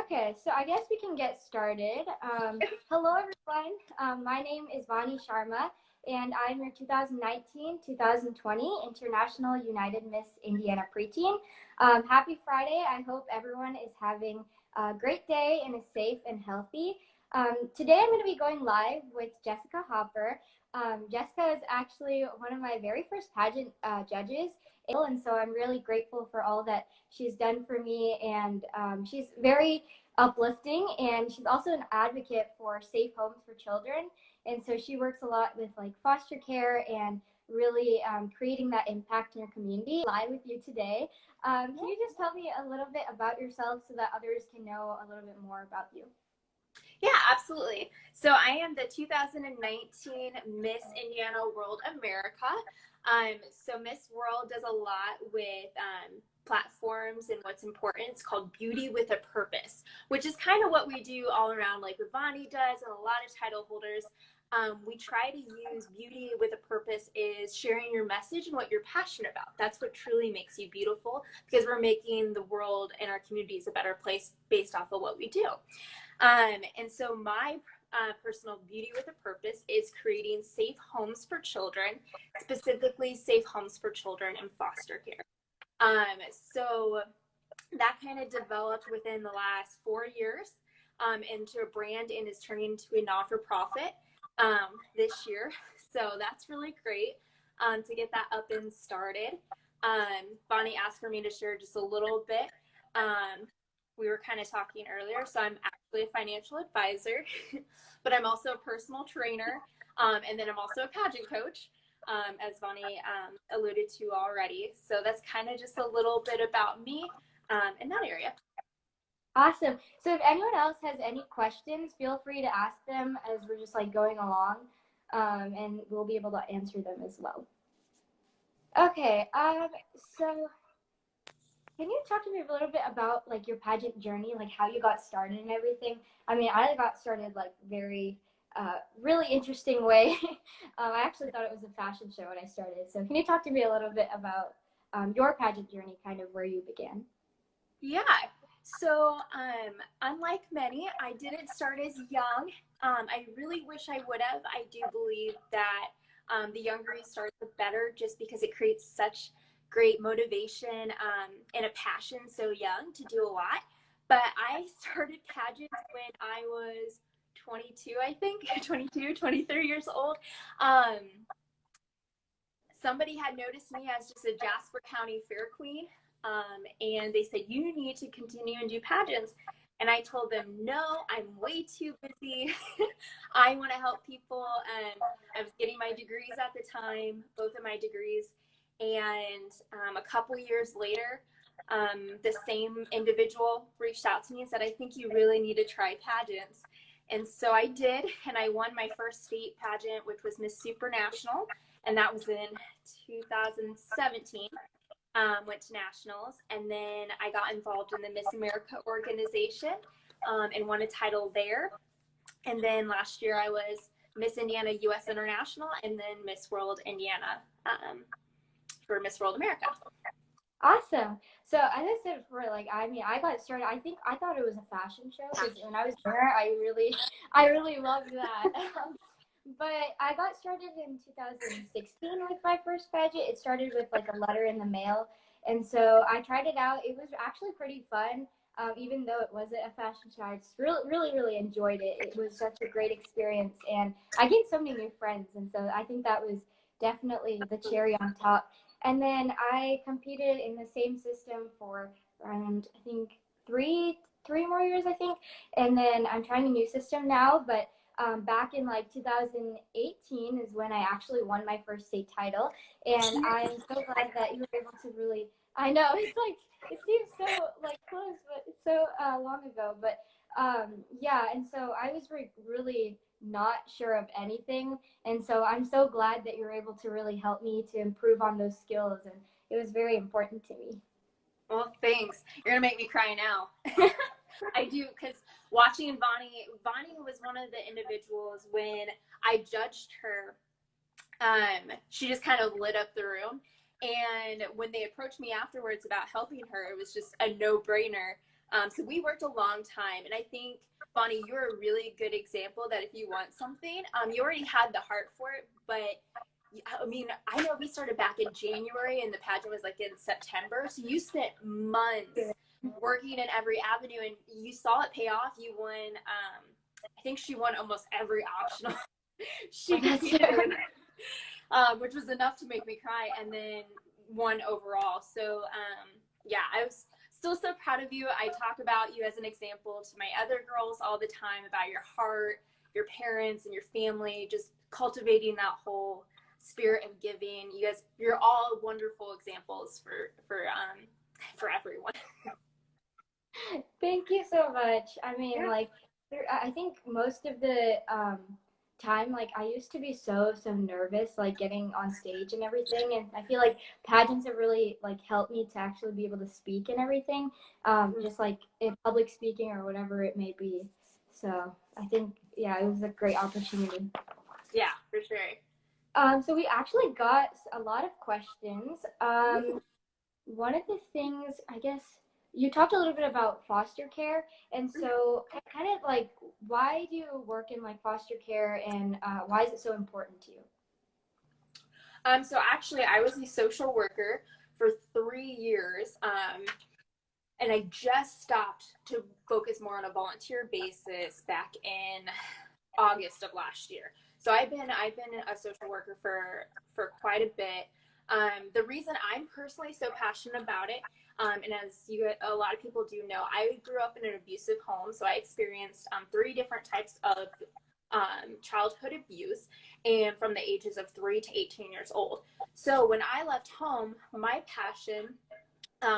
Okay, so I guess we can get started. Hello, everyone. My name is Vani Sharma, and I'm your 2019-2020 International United Miss Indiana Preteen. Happy Friday. I hope everyone is having a great day and is safe and healthy. Today, I'm going to be going live with Jessica Hopper. Jessica is actually one of my very first pageant judges, and so I'm really grateful for all that she's done for me, and she's very uplifting, and she's also an advocate for safe homes for children, and so she works a lot with like foster care and really creating that impact in your community. Live with you today. Can you just tell me a little bit about yourself so that others can know a little bit more about you? Yeah, absolutely. So I am the 2019 Miss Indiana World America. So Miss World does a lot with platforms and what's important. It's called Beauty with a Purpose, which is kind of what we do all around, like what Vani does and a lot of title holders. We try to use beauty with a purpose is sharing your message and what you're passionate about. That's what truly makes you beautiful, because we're making the world and our communities a better place based off of what we do. And so my personal beauty with a purpose is creating safe homes for children, specifically safe homes for children in foster care. So that kind of developed within the last 4 years into a brand and is turning into a not-for-profit this year. So that's really great to get that up and started. Bonnie asked for me to share just a little bit. We were kind of talking earlier, so I'm actually a financial advisor, but I'm also a personal trainer, and then I'm also a pageant coach, as Vani alluded to already. So that's kind of just a little bit about me in that area. Awesome. So if anyone else has any questions, feel free to ask them as we're just like going along, and we'll be able to answer them as well. Okay, so can you talk to me a little bit about like your pageant journey, like how you got started and everything? I mean, I got started like very, really interesting way. I actually thought it was a fashion show when I started. So can you talk to me a little bit about your pageant journey, kind of where you began? Yeah. So, unlike many, I didn't start as young. I really wish I would have. I do believe that the younger you start, the better, just because it creates such great motivation and a passion so young to do a lot. But I started pageants when I was 22, I think, 22, 23 years old. Somebody had noticed me as just a Jasper County Fair Queen. And they said, you need to continue and do pageants. And I told them, no, I'm way too busy. I want to help people. I was getting my degrees at the time, both of my degrees. And a couple years later, the same individual reached out to me and said, I think you really need to try pageants. And so I did, and I won my first state pageant, which was Miss Supranational, and that was in 2017. Went to nationals, and then I got involved in the Miss America organization and won a title there. And then last year I was Miss Indiana US International, and then Miss World Indiana for Miss World America. Awesome. So as I said before, like I mean, I got started. I thought it was a fashion show because when I was there, I really loved that. But I got started in 2016 with my first pageant. It started with like a letter in the mail, and so I tried it out. It was actually pretty fun, even though it wasn't a fashion show. I just really enjoyed it. It was such a great experience, and I gained so many new friends, and so I think that was definitely the cherry on top. And then I competed in the same system for around, I think, three more years, I think. And then I'm trying a new system now, but back in like 2018 is when I actually won my first state title. And I'm so glad that you were able to really, I know, it's like, it seems so like close, but it's so long ago. But yeah, and so I was really not sure of anything, and so I'm so glad that you're able to really help me to improve on those skills, and it was very important to me. Well, thanks. You're gonna make me cry now. I do, because watching Vani was one of the individuals when I judged her. She just kind of lit up the room, and when they approached me afterwards about helping her, it was just a no-brainer. So we worked a long time, and I think, Bonnie, you're a really good example that if you want something, you already had the heart for it, but I mean, I know we started back in January and the pageant was like in September. So you spent months working in every avenue and you saw it pay off. You won, I think she won almost every optional she competed in, which was enough to make me cry, and then won overall. So yeah, I was still so proud of you. I talk about you as an example to my other girls all the time about your heart, your parents, and your family, just cultivating that whole spirit of giving. You guys, you're all wonderful examples for everyone. Thank you so much. I mean, like, I think most of the time, like, I used to be so nervous, like, getting on stage and everything. And I feel like pageants have really, like, helped me to actually be able to speak and everything, just like in public speaking or whatever it may be. So I think, yeah, it was a great opportunity. Yeah, for sure. So we actually got a lot of questions. One of the things, I guess, you talked a little bit about foster care, and so kind of like, why do you work in like foster care, and why is it so important to you? So actually, I was a social worker for 3 years, and I just stopped to focus more on a volunteer basis back in August of last year. So I've been a social worker for quite a bit. The reason I'm personally so passionate about it, and as a lot of people do know, I grew up in an abusive home, so I experienced 3 different types of childhood abuse, and from the ages of 3 to 18 years old. So when I left home, my passion,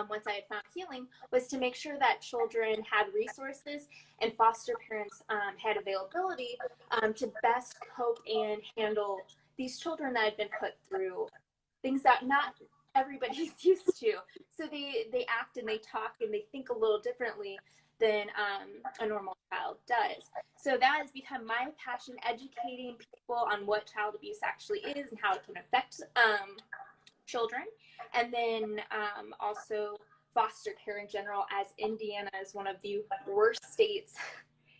once I had found healing, was to make sure that children had resources and foster parents had availability to best cope and handle these children that had been put through things that not everybody's used to. So they act and they talk and they think a little differently than a normal child does. So that has become my passion, educating people on what child abuse actually is and how it can affect children. And then also foster care in general, as Indiana is one of the worst states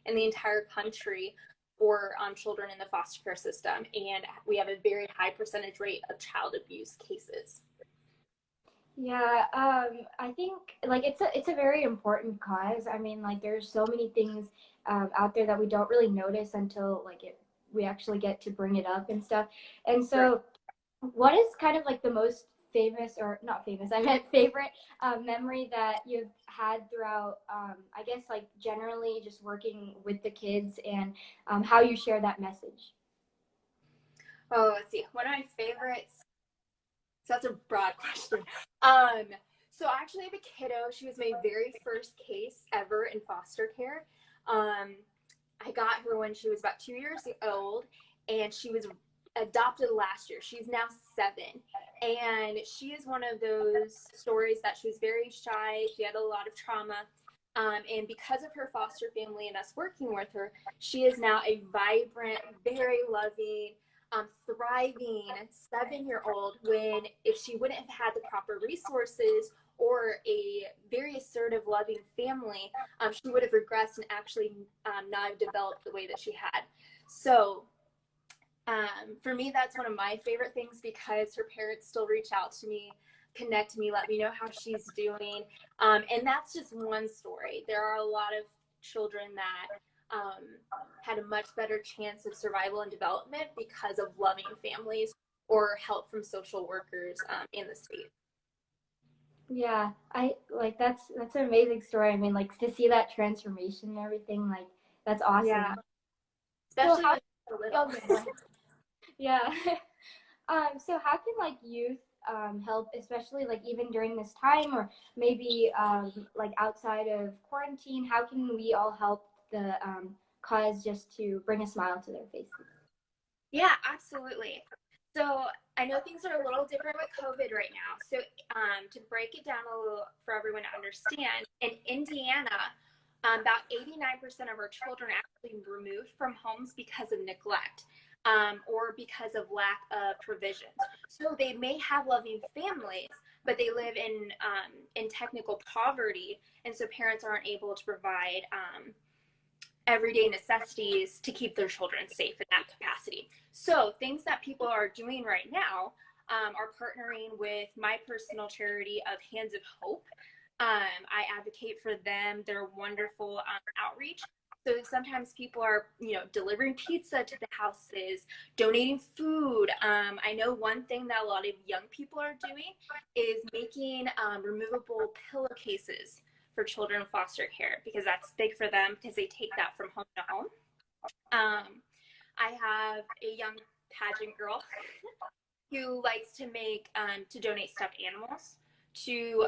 in the entire country for children in the foster care system, and we have a very high percentage rate of child abuse cases. Yeah, I think like it's a very important cause. I mean, like there's so many things out there that we don't really notice until like we actually get to bring it up and stuff. And so, what is kind of like the most famous, or not famous, I meant favorite memory that you've had throughout, I guess, like generally just working with the kids, and how you share that message? Oh, let's see. One of my favorites. So that's a broad question. So I actually have a kiddo. She was my very first case ever in foster care. I got her when she was about 2 years old, and she was adopted last year. She's now 7, and she is one of those stories that she was very shy. She had a lot of trauma, and because of her foster family and us working with her, she is now a vibrant, very loving, thriving 7-year-old. When if she wouldn't have had the proper resources or a very assertive, loving family, she would have regressed and actually not have developed the way that she had. So for me, that's one of my favorite things, because her parents still reach out to me, connect me, let me know how she's doing. And that's just one story. There are a lot of children that had a much better chance of survival and development because of loving families or help from social workers in the state. Yeah, I like that's an amazing story. I mean, like to see that transformation and everything, like that's awesome. Yeah, So especially how, when they're little. yeah. So how can like youth help, especially like even during this time, or maybe like outside of quarantine? How can we all help the cause just to bring a smile to their faces? Yeah, absolutely. So I know things are a little different with COVID right now. So to break it down a little for everyone to understand, in Indiana, about 89% of our children are actually removed from homes because of neglect, or because of lack of provisions. So they may have loving families, but they live in technical poverty, and so parents aren't able to provide everyday necessities to keep their children safe in that capacity. So things that people are doing right now are partnering with my personal charity of Hands of Hope. I advocate for them. They're wonderful outreach. So sometimes people are, delivering pizza to the houses, donating food. I know one thing that a lot of young people are doing is making removable pillowcases for children in foster care, because that's big for them, because they take that from home to home. I have a young pageant girl who likes to to donate stuffed animals to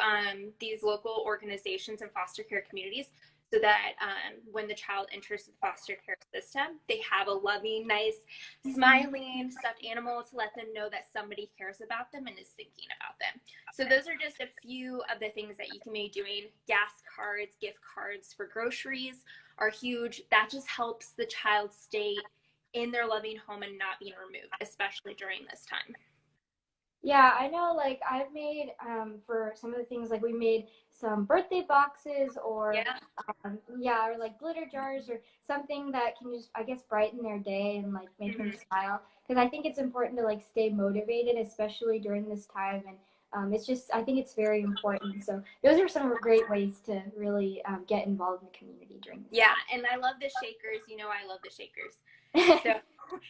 these local organizations and foster care communities, so that when the child enters the foster care system, they have a loving, nice, smiling stuffed animal to let them know that somebody cares about them and is thinking about them. So those are just a few of the things that you can be doing. Gas cards, gift cards for groceries are huge. That just helps the child stay in their loving home and not being removed, especially during this time. Yeah, I know, like, I've made, for some of the things, like, we made some birthday boxes, or, Yeah. or, like, glitter jars, or something that can just, I guess, brighten their day and, like, make them smile. Because I think it's important to, like, stay motivated, especially during this time. And it's just, I think it's very important. So those are some great ways to really get involved in the community during this Yeah, time. and I love the shakers. I love the shakers. So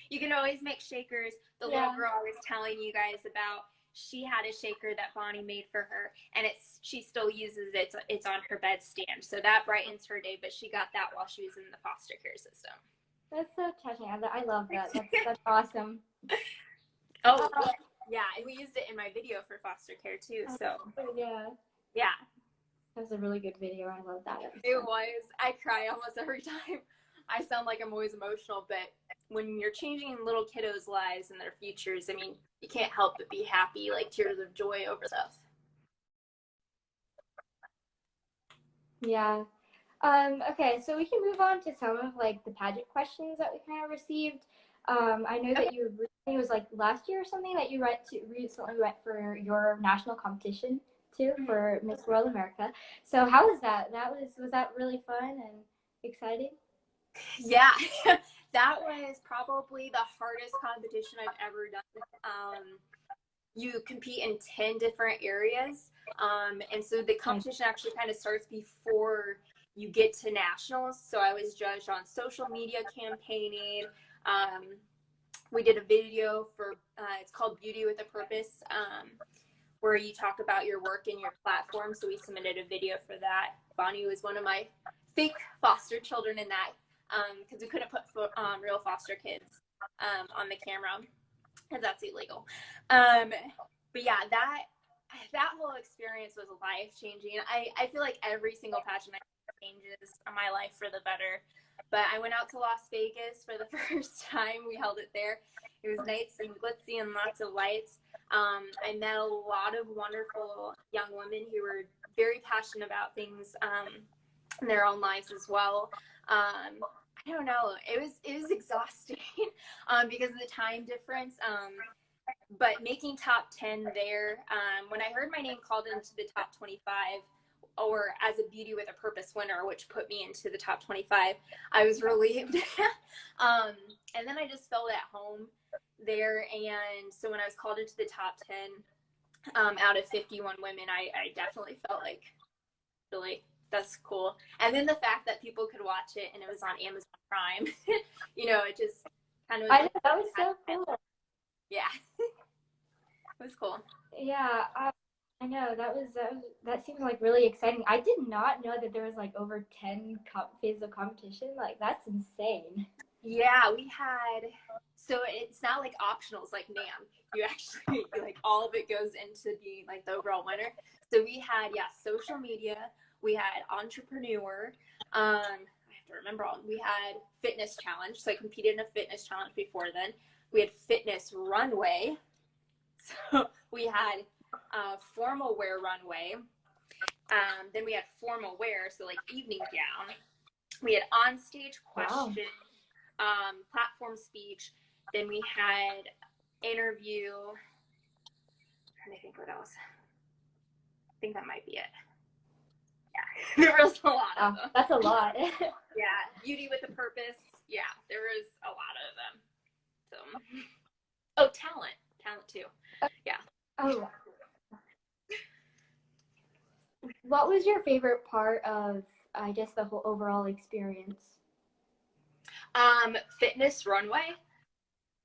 you can always make shakers. The little girl I was telling you guys about, she had a shaker that Bonnie made for her, and she still uses it. It's on her bedstand, so that brightens her day. But she got that while she was in the foster care system. That's so touching. I love that. That's awesome. Oh, yeah, and we used it in my video for foster care too. So yeah. That was a really good video. I love that episode. It was. I cry almost every time. I sound like I'm always emotional, but when you're changing little kiddos' lives and their futures, I mean, you can't help but be happy, like tears of joy over stuff. Yeah. Okay, so we can move on to some of like the pageant questions that we kind of received. I know that you recently, it was like last year or something, that you recently went for your national competition too, for Miss World America. So how was that? Was that really fun and exciting? Yeah, that was probably the hardest competition I've ever done. You compete in 10 different areas. And so the competition actually kind of starts before you get to nationals. So I was judged on social media campaigning. We did a video for, it's called Beauty with a Purpose, where you talk about your work and your platform. So we submitted a video for that. Bonnie was one of my fake foster children in that, because we couldn't put real foster kids on the camera, because that's illegal. But yeah, that whole experience was life-changing. I feel like every single pageant changes my life for the better. But I went out to Las Vegas for the first time. We held it there. It was nice and glitzy and lots of lights. I met a lot of wonderful young women who were very passionate about things in their own lives as well. I don't know. It was exhausting because of the time difference. But making top 10 there, when I heard my name called into the top 25, or as a Beauty with a Purpose winner, which put me into the top 25, I was relieved. And then I just felt at home there. And so when I was called into the top 10 out of 51 women, I definitely felt like, really, that's cool. And then the fact that people could watch it and it was on Amazon Prime, it just kind of was like, that was so cool. Yeah. It was cool. Yeah, I know that seems like really exciting. I did not know that there was like over 10 phases of competition. Like, that's insane. Yeah, we had, so it's not like optionals like NAM. You actually, like, all of it goes into being like the overall winner. So we had, social media, we had entrepreneur, I have to remember all, we had fitness challenge. So I competed in a fitness challenge before then. We had fitness runway. So we had formal wear runway. Then we had formal wear, so like evening gown. We had on-stage question, platform speech. Then we had interview. I'm trying to think what else. think that might be it. Yeah, there was a lot of them. That's a lot. Yeah, Beauty with a Purpose. Yeah, there was a lot of them. So, oh, talent too. Yeah. Oh, what was your favorite part of, I guess, the whole overall experience? Fitness runway,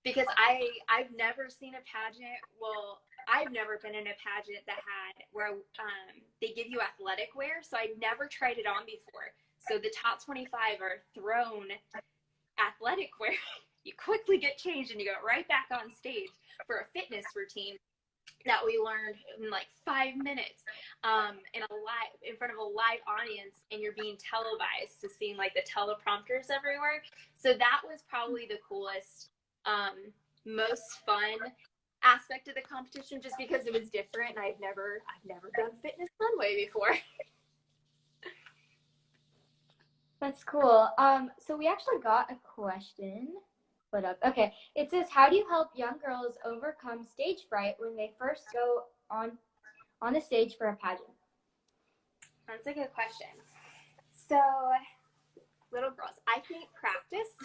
because I've never seen a pageant. Well, I've never been in a pageant that had where they give you athletic wear, so I've never tried it on before. So the top 25 are thrown athletic wear. You quickly get changed and you go right back on stage for a fitness routine that we learned in like 5 minutes, in front of a live audience, and you're being televised to seeing like the teleprompters everywhere. So that was probably the coolest, most fun aspect of the competition, just because it was different, and I've never done fitness runway before. That's cool. So we actually got a question put up. Okay, it says, how do you help young girls overcome stage fright when they first go on the stage for a pageant? That's a good question. So, little girls, I think practice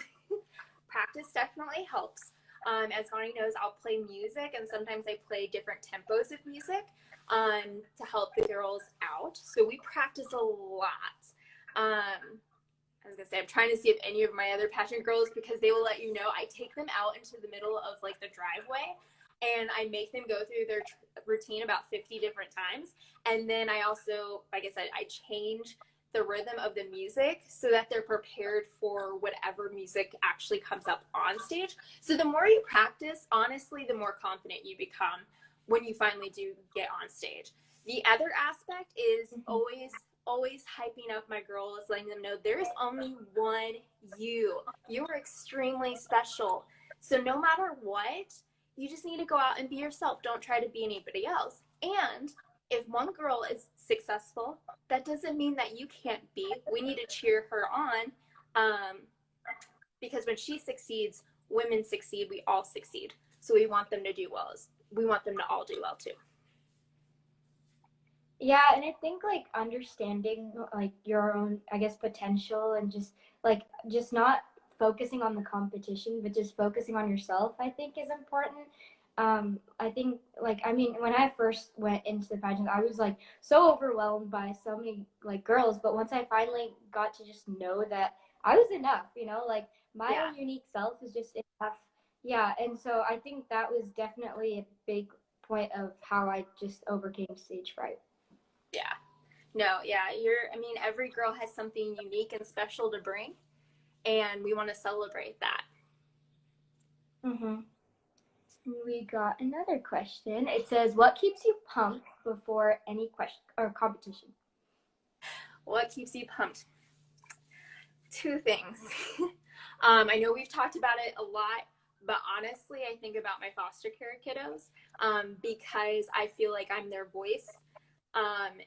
definitely helps. As Bonnie knows, I'll play music, and sometimes I play different tempos of music to help the girls out. So we practice a lot. I was gonna say, I'm trying to see if any of my other pageant girls, because they will let you know, I take them out into the middle of like the driveway, and I make them go through their routine about 50 different times. And then I also, like I said, I change the rhythm of the music so that they're prepared for whatever music actually comes up on stage. So the more you practice, honestly, the more confident you become when you finally do get on stage. The other aspect is always hyping up my girls, letting them know there's only one you. You are extremely special. So no matter what, you just need to go out and be yourself. Don't try to be anybody else. And if one girl is successful, that doesn't mean that you can't be. We need to cheer her on, because when she succeeds, women succeed. We all succeed. So we want them to do well. We want them to all do well too. Yeah, and I think like understanding like your own, I guess, potential, and just not focusing on the competition, but just focusing on yourself, I think is important. I think like, I mean, when I first went into the pageant, I was like so overwhelmed by so many like girls, but once I finally got to just know that I was enough, like my own unique self is just enough. Yeah, and so I think that was definitely a big point of how I just overcame stage fright. Yeah. No, yeah, every girl has something unique and special to bring, and we want to celebrate that. We got another question. It says, what keeps you pumped before any question or competition? What keeps you pumped? Two things. I know we've talked about it a lot, but honestly, I think about my foster care kiddos, because I feel like I'm their voice.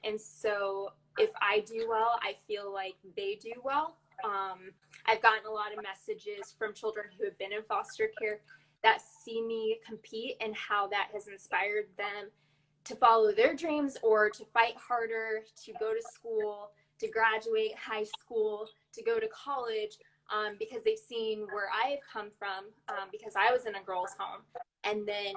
And so if I do well, I feel like they do well. I've gotten a lot of messages from children who have been in foster care that see me compete, and how that has inspired them to follow their dreams or to fight harder, to go to school, to graduate high school, to go to college, because they've seen where I have come from, because I was in a girls' home, and then,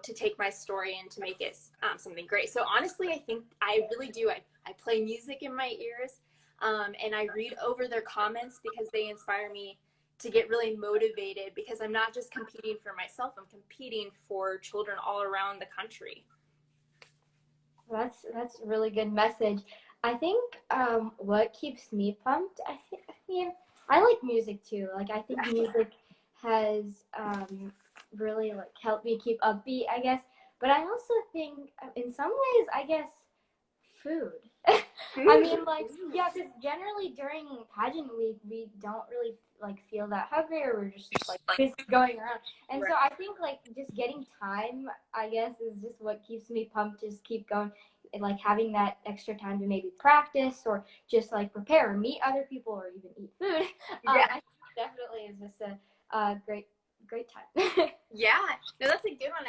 to take my story and to make it something great. So honestly, I think I really do. I play music in my ears, and I read over their comments, because they inspire me to get really motivated, because I'm not just competing for myself, I'm competing for children all around the country. That's a really good message. I think what keeps me pumped, I like music too. Like, I think music has really like helped me keep upbeat, I guess. But I also think in some ways, I guess, food. I mean, like, yeah, because generally during pageant week, we don't really like feel that hungry, or we're just like busy going around. And so I think like just getting time, I guess, is just what keeps me pumped. Just keep going, and like having that extra time to maybe practice, or just like prepare or meet other people, or even eat food. I think definitely is just a great time. Yeah, no, that's a good one.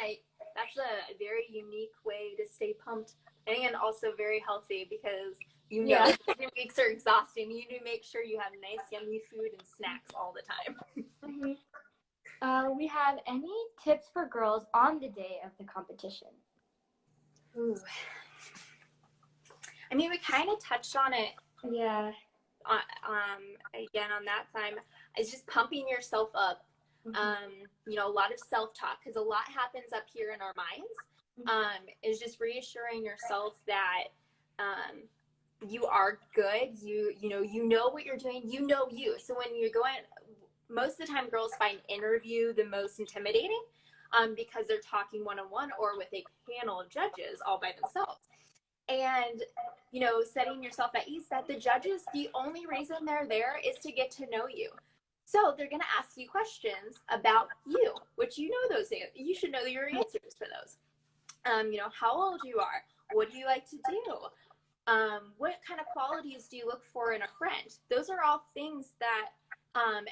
That's a very unique way to stay pumped and also very healthy because you know Yeah. 3 weeks are exhausting. You need to make sure you have nice, yummy food and snacks all the time. Hmm. We have any tips for girls on the day of the competition? Ooh. I mean, we kind of touched on it. Yeah. Again on that time, is just pumping yourself up. You know, a lot of self-talk, because a lot happens up here in our minds. Is just reassuring yourself that you are good. You know what you're doing. You know you. So when you're going, most of the time, girls find interview the most intimidating, because they're talking one-on-one or with a panel of judges all by themselves. And you know, setting yourself at ease that the judges, the only reason they're there is to get to know you. So they're going to ask you questions about you, which you know those, you should know your answers for those. You know, how old you are, what do you like to do, what kind of qualities do you look for in a friend? Those are all things that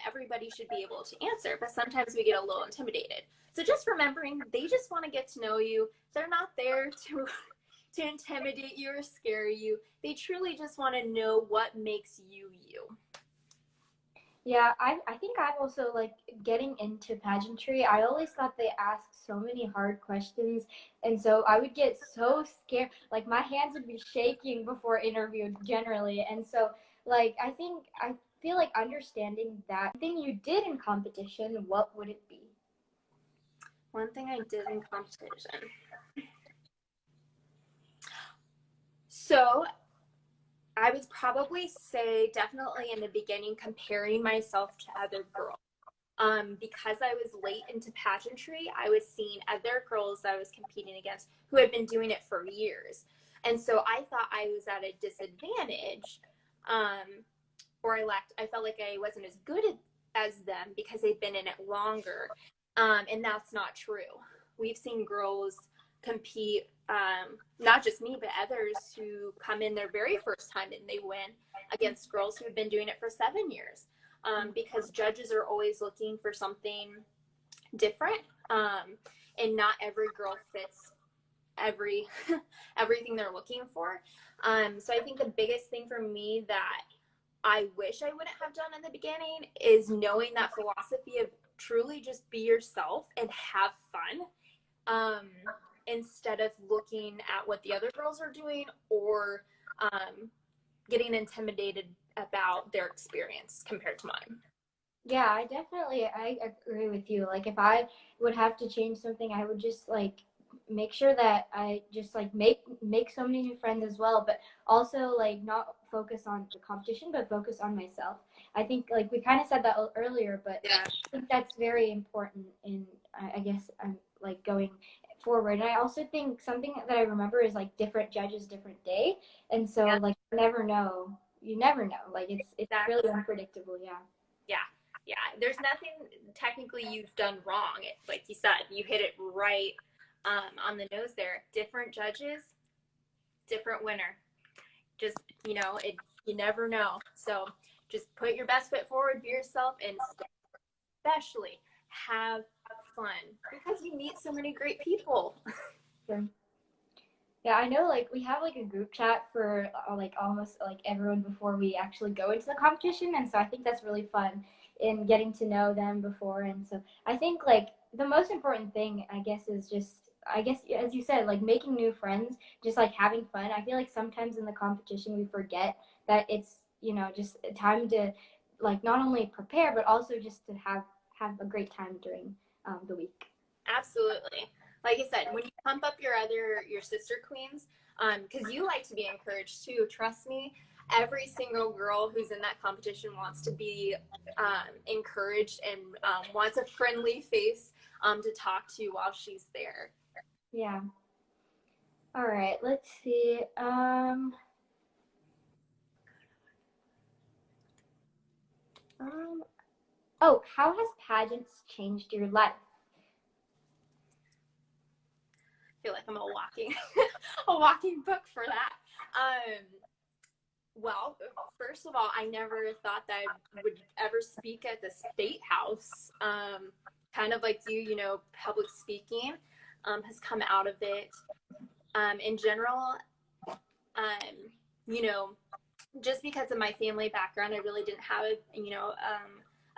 everybody should be able to answer, but sometimes we get a little intimidated. So just remembering, they just want to get to know you. They're not there to intimidate you or scare you. They truly just want to know what makes you you. Yeah, I think I'm also like getting into pageantry. I always thought they asked so many hard questions, and so I would get so scared. Like my hands would be shaking before interview generally, and so like I feel like understanding that thing you did in competition, what would it be? One thing I did in competition. So I would probably say definitely in the beginning comparing myself to other girls. Because I was late into pageantry, I was seeing other girls I was competing against who had been doing it for years. And so I thought I was at a disadvantage, or I felt like I wasn't as good as them because they'd been in it longer. And that's not true. We've seen girls compete, not just me, but others who come in their very first time and they win against girls who have been doing it for 7 years. Because judges are always looking for something different, and not every girl fits everything they're looking for. So I think the biggest thing for me that I wish I wouldn't have done in the beginning is knowing that philosophy of truly just be yourself and have fun, instead of looking at what the other girls are doing or getting intimidated about their experience compared to mine. Yeah, I agree with you. Like if I would have to change something, I would just like make sure that I just like make so many new friends as well, but also like not focus on the competition, but focus on myself. I think like we kind of said that earlier, but Yeah. I think that's very important in I guess I'm like going forward. And I also think something that I remember is like different judges, different day, and so Yeah. like you never know. You never know. Like it's Exactly. really unpredictable. Yeah. Yeah. Yeah. There's nothing technically you've done wrong. Like you said, you hit it right, on the nose there. Different judges, different winner. Just, you never know. So just put your best foot forward, be yourself, and especially have fun because you meet so many great people. Sure. Yeah, I know like we have like a group chat for like almost like everyone before we actually go into the competition, and so I think that's really fun in getting to know them before. And so I think like the most important thing I guess is just I guess as you said, like making new friends, just like having fun. I feel like sometimes in the competition we forget that it's, just time to like not only prepare but also just to have a great time during the week. Absolutely. Like I said, when you pump up your sister queens, because you like to be encouraged too. Trust me, every single girl who's in that competition wants to be encouraged and wants a friendly face to talk to while she's there. Yeah. All right, let's see. Um, oh, how has pageants changed your life? I feel like I'm a walking a walking book for that. Um, Well, first of all, I never thought that I would ever speak at the state house. Kind of like public speaking has come out of it. In general, you know, just because of my family background, I really didn't have,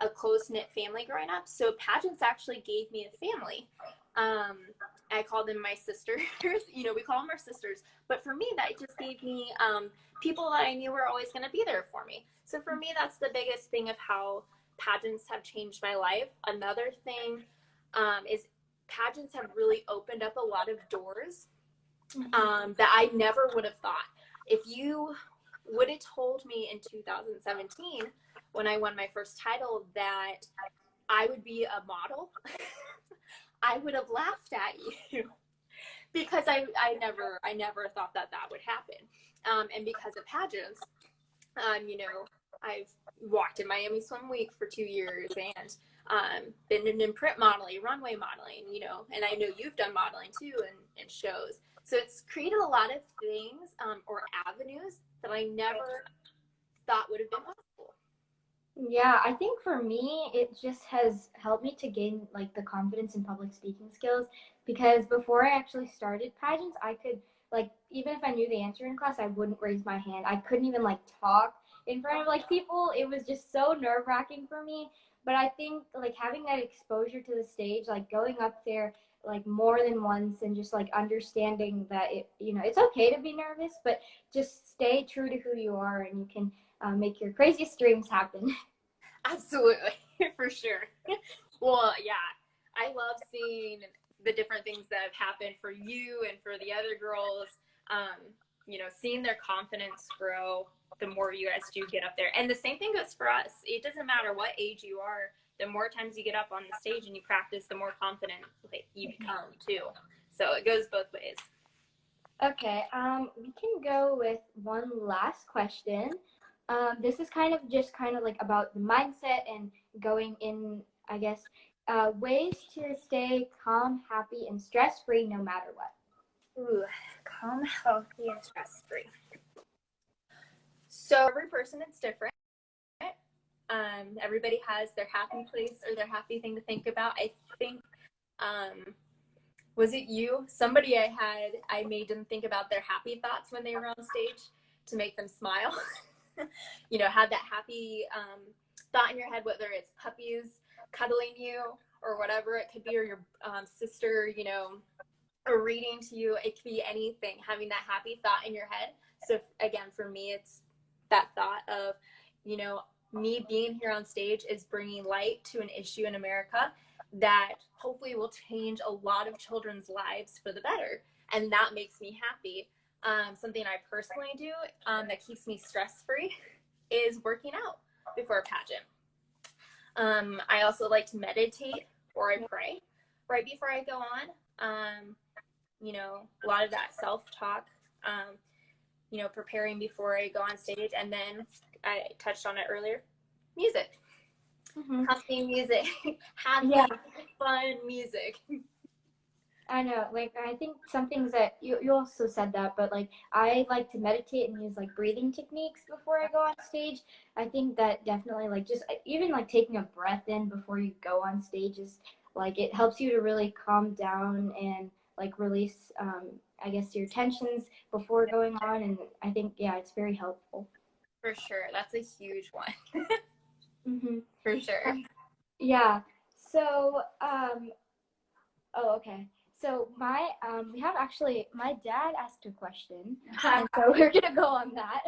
a close-knit family growing up. So pageants actually gave me a family. I call them my sisters. We call them our sisters. But for me, that just gave me people that I knew were always going to be there for me. So for me, that's the biggest thing of how pageants have changed my life. Another thing is pageants have really opened up a lot of doors that I never would have thought. If you would have told me in 2017 when I won my first title that I would be a model, I would have laughed at you because I never thought that would happen. And because of pageants, I've walked in Miami Swim Week for 2 years and been in print modeling, runway modeling, and I know you've done modeling too and shows. So it's created a lot of things or avenues that I never thought would have been possible. Yeah, I think for me, it just has helped me to gain like the confidence in public speaking skills because before I actually started pageants, I could like even if I knew the answer in class, I wouldn't raise my hand. I couldn't even like talk in front of like people. It was just so nerve-wracking for me. But I think like having that exposure to the stage, like going up there like more than once and just like understanding that it's okay to be nervous, but just stay true to who you are and you can make your craziest dreams happen. Absolutely, for sure. Well, yeah, I love seeing the different things that have happened for you and for the other girls. Seeing their confidence grow the more you guys do get up there. And the same thing goes for us. It doesn't matter what age you are. The more times you get up on the stage and you practice, the more confident you become too. So it goes both ways. Okay, we can go with one last question. This is kind of like about the mindset and going in, I guess, ways to stay calm, happy, and stress-free no matter what. Ooh, calm, healthy, and stress-free. So every person is different. Everybody has their happy place or their happy thing to think about. I think, was it you? Somebody I made them think about their happy thoughts when they were on stage to make them smile. Have that happy thought in your head, whether it's puppies cuddling you or whatever it could be, or your sister, or reading to you. It could be anything, having that happy thought in your head. So again, for me, it's that thought of, me being here on stage is bringing light to an issue in America that hopefully will change a lot of children's lives for the better. And that makes me happy. Something I personally do that keeps me stress-free is working out before a pageant. I also like to meditate or I pray right before I go on. A lot of that self-talk, preparing before I go on stage. And then I touched on it earlier, music. Happy music. Happy, fun music. I know, like, I think some things that you also said that, but like, I like to meditate and use like breathing techniques before I go on stage. I think that definitely, like, just even like taking a breath in before you go on stage is like, it helps you to really calm down and like release, I guess, your tensions before going on. And I think, yeah, it's very helpful. For sure. That's a huge one. For sure. Yeah. So, oh, okay. So we have actually, my dad asked a question, and so we're gonna go on that,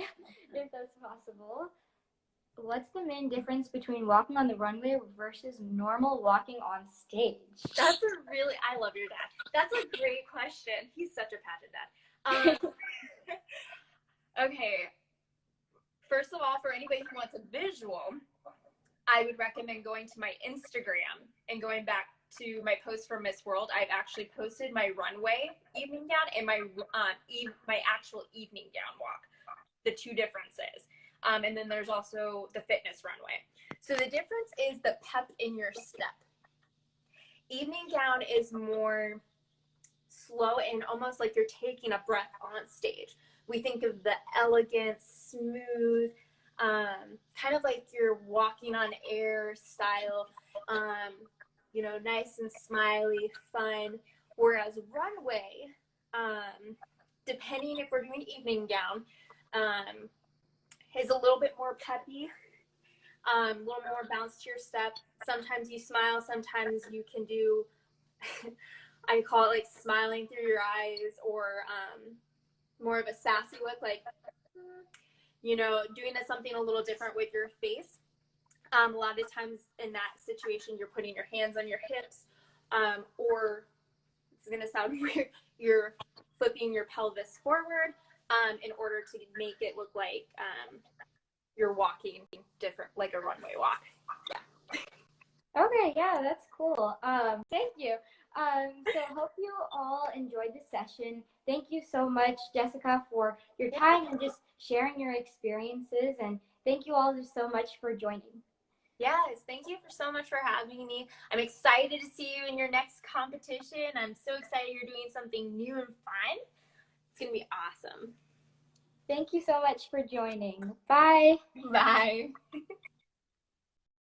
if that's possible. What's the main difference between walking on the runway versus normal walking on stage? I love your dad. That's a great question. He's such a pageant dad. Okay. First of all, for anybody who wants a visual, I would recommend going to my Instagram and going back to my post for Miss World. I've actually posted my runway evening gown and my actual evening gown walk, the two differences. And then there's also the fitness runway. So the difference is the pep in your step. Evening gown is more slow and almost like you're taking a breath on stage. We think of the elegant, smooth, kind of like you're walking on air style, nice and smiley, fun. Whereas runway, depending if we're doing evening gown, is a little bit more peppy, a little more bounce to your step. Sometimes you smile, sometimes you can do, I call it like smiling through your eyes, or more of a sassy look, like, doing something a little different with your face. A lot of times in that situation, you're putting your hands on your hips, or it's going to sound weird, you're flipping your pelvis forward in order to make it look like you're walking different, like a runway walk. Yeah. Okay, yeah, that's cool. Thank you. So hope you all enjoyed the session. Thank you so much, Jessica, for your time and just sharing your experiences. And thank you all just so much for joining. Yes, thank you so much for having me. I'm excited to see you in your next competition. I'm so excited you're doing something new and fun. It's going to be awesome. Thank you so much for joining. Bye. Bye.